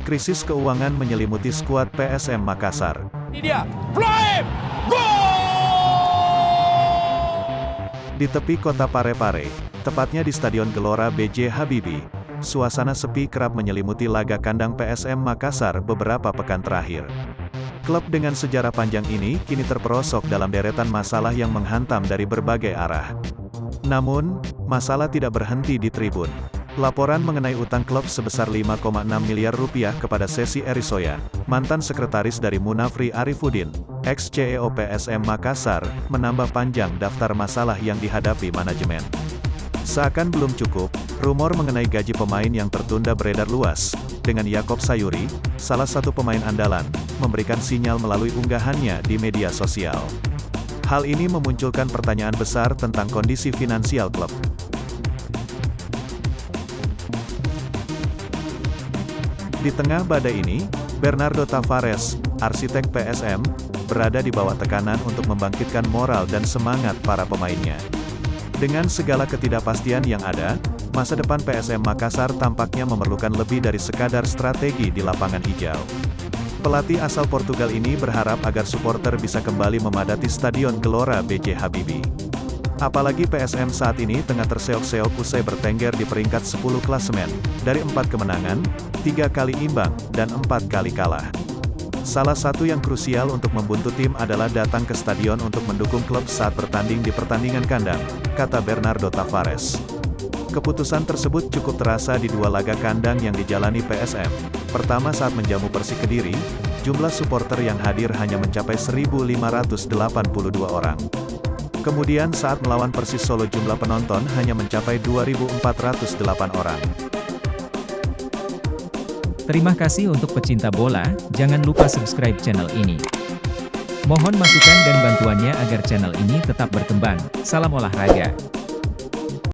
Krisis keuangan menyelimuti skuad PSM Makassar. Ini dia, Flaim! Di tepi kota Parepare, tepatnya di Stadion Gelora B.J. Habibie, suasana sepi kerap menyelimuti laga kandang PSM Makassar beberapa pekan terakhir. Klub dengan sejarah panjang ini kini terperosok dalam deretan masalah yang menghantam dari berbagai arah. Namun, masalah tidak berhenti di tribun. Laporan mengenai utang klub sebesar 5,6 miliar rupiah kepada Sesi Erisoya, mantan sekretaris dari Munafri Arifuddin, ex-CEO PSM Makassar, menambah panjang daftar masalah yang dihadapi manajemen. Seakan belum cukup, rumor mengenai gaji pemain yang tertunda beredar luas, dengan Yakob Sayuri, salah satu pemain andalan, memberikan sinyal melalui unggahannya di media sosial. Hal ini memunculkan pertanyaan besar tentang kondisi finansial klub. Di tengah badai ini, Bernardo Tavares, arsitek PSM, berada di bawah tekanan untuk membangkitkan moral dan semangat para pemainnya. Dengan segala ketidakpastian yang ada, masa depan PSM Makassar tampaknya memerlukan lebih dari sekadar strategi di lapangan hijau. Pelatih asal Portugal ini berharap agar supporter bisa kembali memadati Stadion Gelora B.J. Habibie. Apalagi PSM saat ini tengah terseok-seok usai bertengger di peringkat 10 klasemen, dari 4 kemenangan, 3 kali imbang, dan 4 kali kalah. Salah satu yang krusial untuk membuntu tim adalah datang ke stadion untuk mendukung klub saat bertanding di pertandingan kandang, kata Bernardo Tavares. Keputusan tersebut cukup terasa di 2 laga kandang yang dijalani PSM. Pertama saat menjamu Persik Kediri, jumlah supporter yang hadir hanya mencapai 1.582 orang. Kemudian saat melawan Persis Solo jumlah penonton hanya mencapai 2.408 orang. Terima kasih untuk pecinta bola, jangan lupa subscribe channel ini. Mohon masukan dan bantuannya agar channel ini tetap berkembang. Salam olahraga.